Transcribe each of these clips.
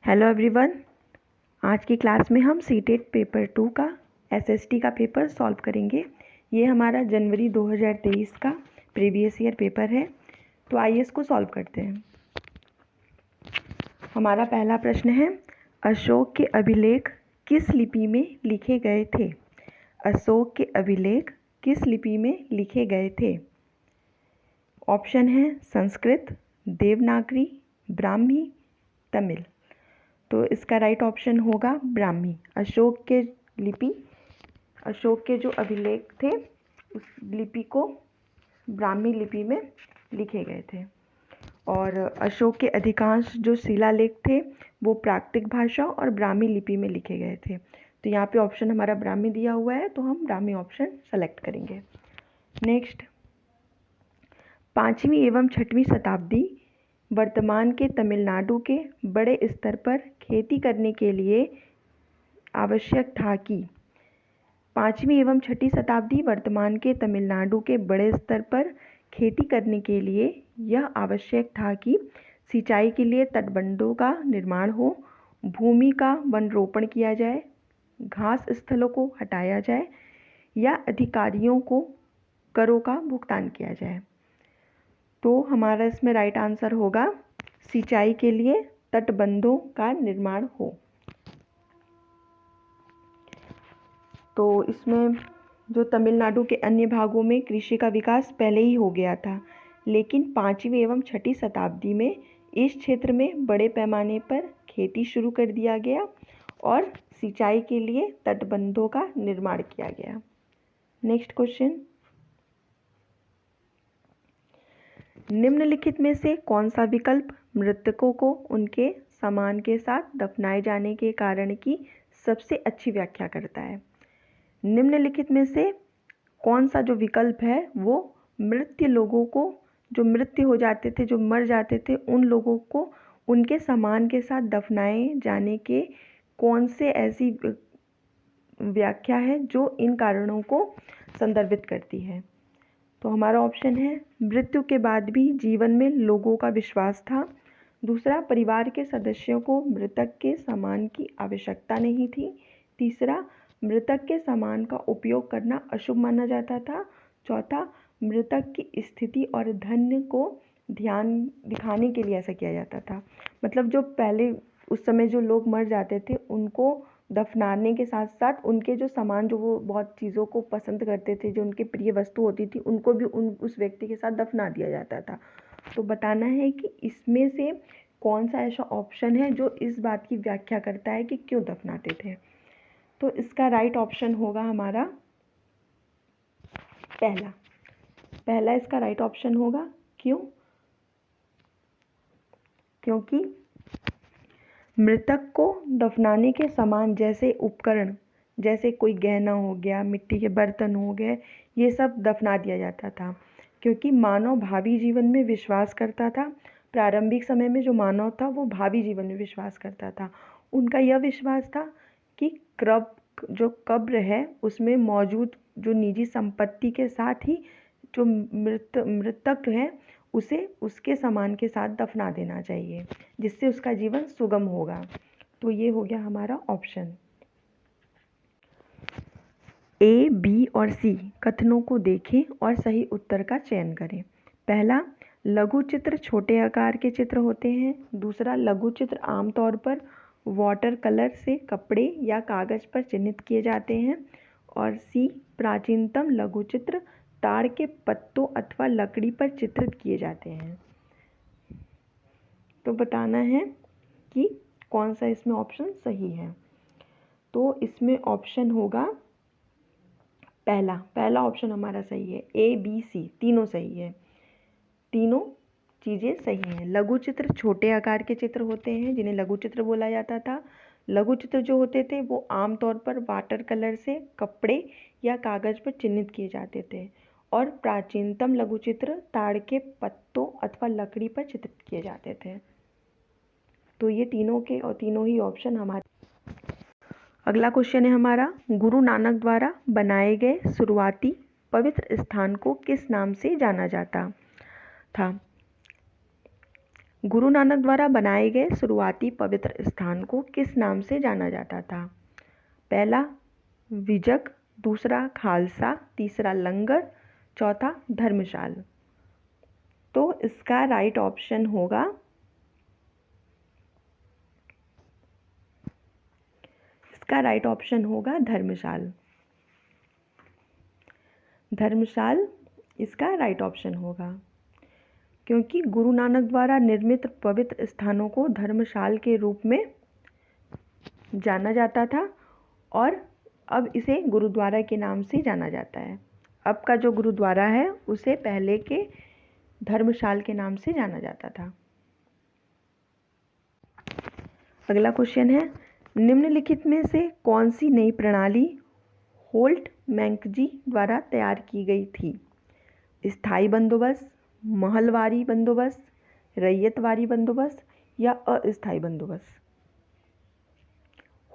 Hello everyone. आज की class में हम सीटेट पेपर 2 का एसएसटी का पेपर सॉल्व करेंगे। ये हमारा जनवरी 2023 का प्रीवियस ईयर पेपर है। तो आइए इसको सॉल्व करते हैं। हमारा पहला प्रश्न है, अशोक के अभिलेख किस लिपि में लिखे गए थे? अशोक के अभिलेख किस लिपि में लिखे गए थे? ऑप्शन है संस्कृत, देवनागरी, ब्राह्मी, तमिल। तो इसका राइट ऑप्शन होगा ब्राह्मी। अशोक के जो अभिलेख थे उस लिपि को ब्राह्मी लिपि में लिखे गए थे। और अशोक के अधिकांश जो शिलालेख थे वो प्राकृतिक भाषा और ब्राह्मी लिपि में लिखे गए थे। तो यहाँ पे ऑप्शन हमारा ब्राह्मी दिया हुआ है, तो हम ब्राह्मी ऑप्शन सेलेक्ट करेंगे। नेक्स्ट, 5वीं एवं 6वीं शताब्दी वर्तमान के तमिलनाडु के बड़े स्तर पर खेती करने के लिए आवश्यक था कि 5वीं एवं 6वीं शताब्दी वर्तमान के तमिलनाडु के बड़े स्तर पर खेती करने के लिए यह आवश्यक था कि सिंचाई के लिए तटबंधों का निर्माण हो, भूमि का वन रोपण किया जाए, घास स्थलों को हटाया जाए या अधिकारियों को करों का भुगतान किया जाए। तो हमारा इसमें राइट आंसर होगा सिंचाई के लिए तटबंधों का निर्माण हो। तो इसमें जो तमिलनाडु के अन्य भागों में कृषि का विकास पहले ही हो गया था, लेकिन 5वीं एवं 6वीं शताब्दी में इस क्षेत्र में बड़े पैमाने पर खेती शुरू कर दिया गया और सिंचाई के लिए तटबंधों का निर्माण किया गया। नेक्स्ट क्वेश्चन, निम्नलिखित में से कौन सा विकल्प मृतकों को उनके सामान के साथ दफनाए जाने के कारण की सबसे अच्छी व्याख्या करता है? निम्नलिखित में से कौन सा जो विकल्प है वो मृत लोगों को, जो मृत्यु हो जाते थे, जो मर जाते थे, उन लोगों को उनके सामान के साथ दफनाए जाने के कौन से ऐसी व्याख्या है जो इन कारणों को संदर्भित करती है? तो हमारा ऑप्शन है मृत्यु के बाद भी जीवन में लोगों का विश्वास था। दूसरा, परिवार के सदस्यों को मृतक के सामान की आवश्यकता नहीं थी। तीसरा, मृतक के सामान का उपयोग करना अशुभ माना जाता था। चौथा, मृतक की स्थिति और धन को ध्यान दिखाने के लिए ऐसा किया जाता था। मतलब जो पहले उस समय जो लोग मर जाते थे उनको दफनाने के साथ साथ उनके जो सामान, जो वो बहुत चीज़ों को पसंद करते थे, जो उनकी प्रिय वस्तु होती थी, उनको भी उस व्यक्ति के साथ दफना दिया जाता था। तो बताना है कि इसमें से कौन सा ऐसा ऑप्शन है जो इस बात की व्याख्या करता है कि क्यों दफनाते थे। तो इसका राइट ऑप्शन होगा हमारा पहला इसका राइट ऑप्शन होगा। क्यों? क्योंकि मृतक को दफनाने के सामान जैसे उपकरण, जैसे कोई गहना हो गया, मिट्टी के बर्तन हो गए, ये सब दफना दिया जाता था। क्योंकि मानव भावी जीवन में विश्वास करता था। प्रारंभिक समय में जो मानव था वो भावी जीवन में विश्वास करता था। उनका यह विश्वास था कि जो कब्र है उसमें मौजूद जो निजी संपत्ति के साथ ही जो मृतक है उसे उसके सामान के साथ दफना देना चाहिए, जिससे उसका जीवन सुगम होगा। तो ये हो गया हमारा ऑप्शन। ए, बी और सी कथनों को देखें और सही उत्तर का चयन करें। पहला, लघु चित्र छोटे आकार के चित्र होते हैं। दूसरा, लघु चित्र आमतौर पर वाटर कलर से कपड़े या कागज पर चिन्हित किए जाते हैं। और सी, प्राचीनतम लघु चित्र ताड़ के पत्तों अथवा लकड़ी पर चित्रित किए जाते हैं। तो बताना है कि कौन सा इसमें ऑप्शन सही है। तो इसमें ऑप्शन होगा पहला ऑप्शन हमारा सही है। ए, बी, सी तीनों सही है, तीनों चीज़ें सही हैं। लघु चित्र छोटे आकार के चित्र होते हैं जिन्हें लघु चित्र बोला जाता था। लघु चित्र जो होते थे वो आमतौर पर वाटर कलर से कपड़े या कागज पर चिन्हित किए जाते थे। और प्राचीनतम लघु चित्र ताड़ के पत्तों अथवा लकड़ी पर चित्रित किए जाते थे। तो ये तीनों ही ऑप्शन हमारे। अगला क्वेश्चन है हमारा, गुरु नानक द्वारा बनाए गए शुरुआती पवित्र स्थान को किस नाम से जाना जाता था? गुरु नानक द्वारा बनाए गए शुरुआती पवित्र स्थान को किस नाम से जाना जाता था? पहला विजक, दूसरा खालसा, तीसरा लंगर, चौथा धर्मशाल। तो इसका राइट ऑप्शन होगा धर्मशाल। धर्मशाल इसका राइट ऑप्शन होगा, क्योंकि गुरु नानक द्वारा निर्मित पवित्र स्थानों को धर्मशाल के रूप में जाना जाता था और अब इसे गुरुद्वारा के नाम से जाना जाता है। अब का जो गुरुद्वारा है उसे पहले के धर्मशाल के नाम से जाना जाता था। अगला क्वेश्चन है, निम्नलिखित में से कौन सी नई प्रणाली होल्ट मैंकजी द्वारा तैयार की गई थी? स्थायी बंदोबस्त, महलवारी बंदोबस्त, रैयतवारी बंदोबस्त या अस्थायी बंदोबस्त?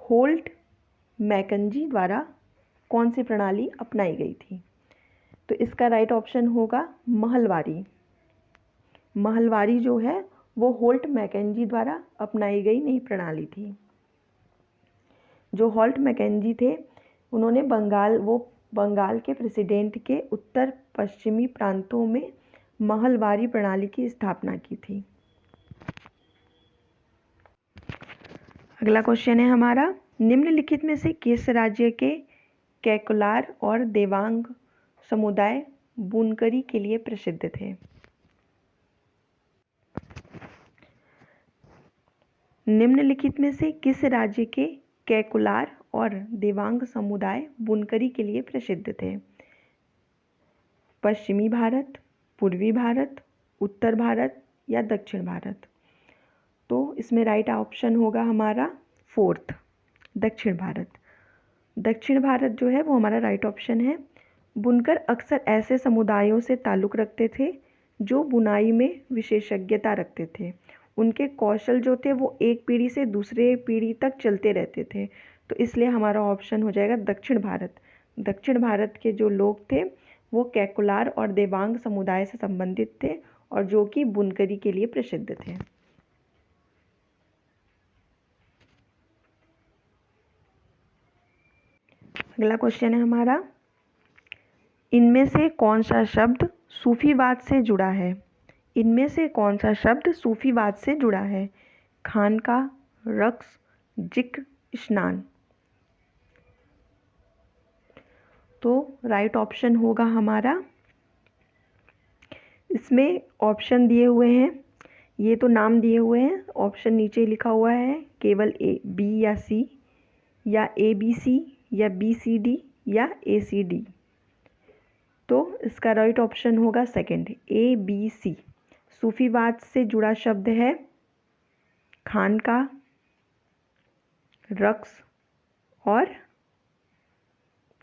होल्ट मैकंजी द्वारा कौन सी प्रणाली अपनाई गई थी? तो इसका राइट ऑप्शन होगा महलवारी। महलवारी जो है वो होल्ट मैकेंजी द्वारा अपनाई गई नई प्रणाली थी। जो होल्ट मैकेंजी थे उन्होंने बंगाल के प्रेसिडेंट के उत्तर पश्चिमी प्रांतों में महलवारी प्रणाली की स्थापना की थी। अगला क्वेश्चन है हमारा, निम्नलिखित में से किस राज्य के कैकुलार और देवांग समुदाय बुनकरी के लिए प्रसिद्ध थे? निम्नलिखित में से किस राज्य के कैकुलार और देवांग समुदाय बुनकरी के लिए प्रसिद्ध थे? पश्चिमी भारत, पूर्वी भारत, उत्तर भारत या दक्षिण भारत? तो इसमें राइट ऑप्शन होगा हमारा फोर्थ, दक्षिण भारत। दक्षिण भारत जो है वो हमारा राइट ऑप्शन है। बुनकर अक्सर ऐसे समुदायों से ताल्लुक़ रखते थे जो बुनाई में विशेषज्ञता रखते थे। उनके कौशल जो थे वो एक पीढ़ी से दूसरे पीढ़ी तक चलते रहते थे, तो इसलिए हमारा ऑप्शन हो जाएगा दक्षिण भारत। दक्षिण भारत के जो लोग थे वो कैकुलार और देवांग समुदाय से संबंधित थे और जो कि बुनकरी के लिए प्रसिद्ध थे। अगला क्वेश्चन है हमारा, इनमें से कौन सा शब्द सूफीवाद से जुड़ा है? इनमें से कौन सा शब्द सूफीवाद से जुड़ा है? खानका, रक्स, जिक्र, स्नान? तो राइट ऑप्शन होगा हमारा, इसमें ऑप्शन दिए हुए हैं, ये तो नाम दिए हुए हैं, ऑप्शन नीचे लिखा हुआ है केवल ए, बी या सी या ए बी सी या बी सी डी या ए सी डी। तो इसका राइट ऑप्शन होगा सेकंड, ए बी सी। सूफीवाद से जुड़ा शब्द है खानका, रक्स और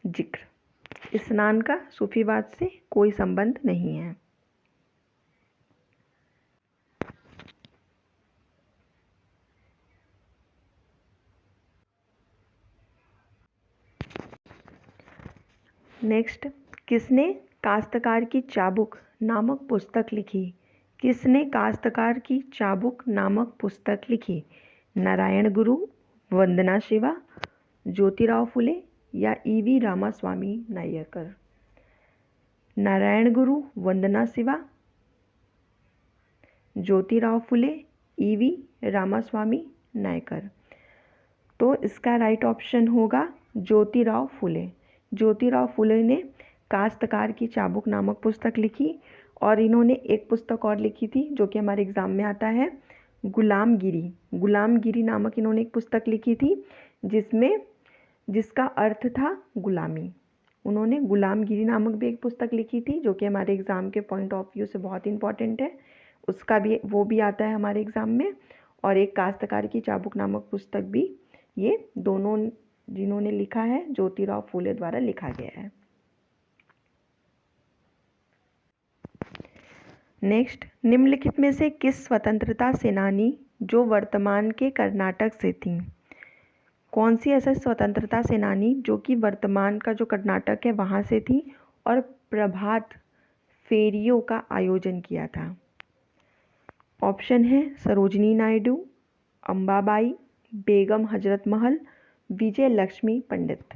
जिक्र। स्नान का सूफीवाद से कोई संबंध नहीं है। नेक्स्ट, किसने काश्तकार की चाबुक नामक पुस्तक लिखी? किसने काश्तकार की चाबुक नामक पुस्तक लिखी? नारायण गुरु, वंदना शिवा, ज्योतिराव फुले या ईवी रामास्वामी नायकर? नारायण गुरु, वंदना शिवा, ज्योतिराव फुले, ईवी रामास्वामी नायकर? तो इसका राइट ऑप्शन होगा ज्योतिराव फुले। ज्योतिराव फुले ने काश्तकार की चाबुक नामक पुस्तक लिखी और इन्होंने एक पुस्तक और लिखी थी जो कि हमारे एग्ज़ाम में आता है, गुलामगिरी। गुलामगिरी नामक इन्होंने एक पुस्तक लिखी थी जिसका अर्थ था गुलामी। उन्होंने गुलामगिरी नामक भी एक पुस्तक लिखी थी जो कि हमारे एग्ज़ाम के पॉइंट ऑफ व्यू से बहुत इंपॉर्टेंट है, वो भी आता है हमारे एग्ज़ाम में। और एक काश्तकार की चाबुक नामक पुस्तक भी, ये दोनों जिन्होंने लिखा है ज्योतिराव फुले द्वारा लिखा गया है। नेक्स्ट, निम्नलिखित में से किस स्वतंत्रता सेनानी जो वर्तमान के कर्नाटक से थी? कौन सी ऐसा स्वतंत्रता सेनानी जो कि वर्तमान का जो कर्नाटक है वहाँ से थी और प्रभात फेरियों का आयोजन किया था? ऑप्शन है सरोजिनी नायडू, अंबाबाई, बेगम हजरत महल, विजय लक्ष्मी पंडित।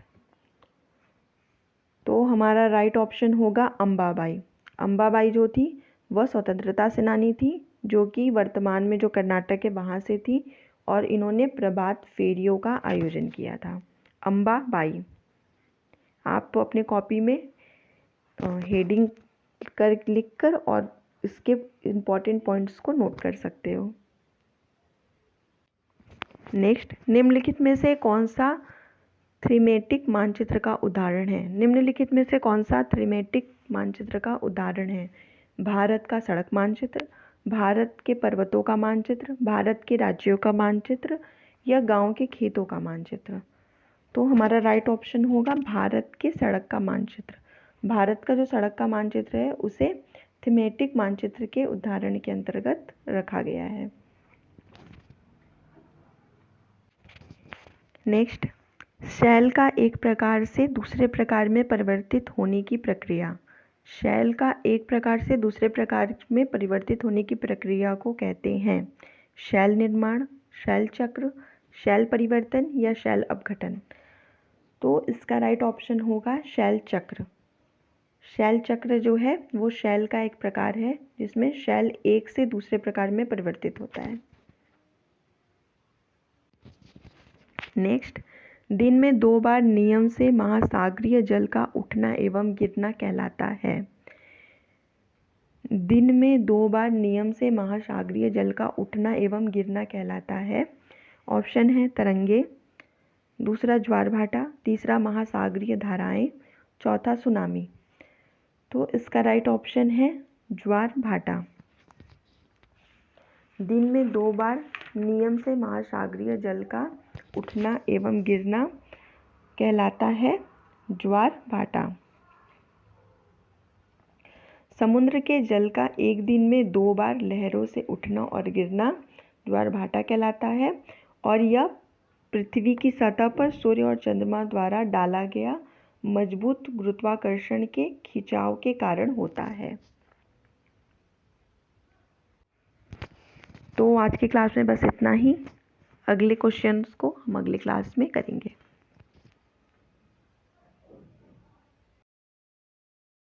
तो हमारा राइट ऑप्शन होगा अंबाबाई। अंबाबाई जो थी वह स्वतंत्रता सेनानी थी, जो कि वर्तमान में जो कर्नाटक है वहाँ से थी, और इन्होंने प्रभात फेरियों का आयोजन किया था। अंबाबाई। आप अपने कॉपी में हेडिंग लिख कर और इसके इम्पॉर्टेंट पॉइंट्स को नोट कर सकते हो। नेक्स्ट, निम्नलिखित में से कौन सा थीमेटिक मानचित्र का उदाहरण है? निम्नलिखित में से कौन सा थीमेटिक मानचित्र का उदाहरण है? भारत का सड़क मानचित्र, भारत के पर्वतों का मानचित्र, भारत के राज्यों का मानचित्र, या गांव के खेतों का मानचित्र? तो हमारा राइट ऑप्शन होगा भारत के सड़क का मानचित्र। भारत का जो सड़क का मानचित्र है उसे थीमेटिक मानचित्र के उदाहरण के अंतर्गत रखा गया है। नेक्स्ट, शैल का एक प्रकार से दूसरे प्रकार में परिवर्तित होने की प्रक्रिया। शैल का एक प्रकार से दूसरे प्रकार में परिवर्तित होने की प्रक्रिया को कहते हैं शैल निर्माण, शैल चक्र, शैल परिवर्तन या शैल अपघटन। तो इसका राइट ऑप्शन होगा शैल चक्र। शैल चक्र जो है वो शैल का एक प्रकार है जिसमें शैल एक से दूसरे प्रकार में परिवर्तित होता है। नेक्स्ट, दिन में 2 बार नियम से महासागरीय जल का उठना एवं गिरना कहलाता है। दिन में 2 बार नियम से महासागरीय जल का उठना एवं गिरना कहलाता है। ऑप्शन है तरंगे, दूसरा ज्वार भाटा, तीसरा महासागरीय धाराएं, चौथा सुनामी। तो इसका राइट ऑप्शन है ज्वार भाटा। दिन में 2 बार नियम से महासागरीय जल का उठना एवं गिरना कहलाता है ज्वार भाटा। समुद्र के जल का एक दिन में 2 बार लहरों से उठना और गिरना ज्वार भाटा कहलाता है, और यह पृथ्वी की सतह पर सूर्य और चंद्रमा द्वारा डाला गया मजबूत गुरुत्वाकर्षण के खिंचाव के कारण होता है। तो आज की क्लास में बस इतना ही। अगले क्वेश्चंस को हम अगले क्लास में करेंगे।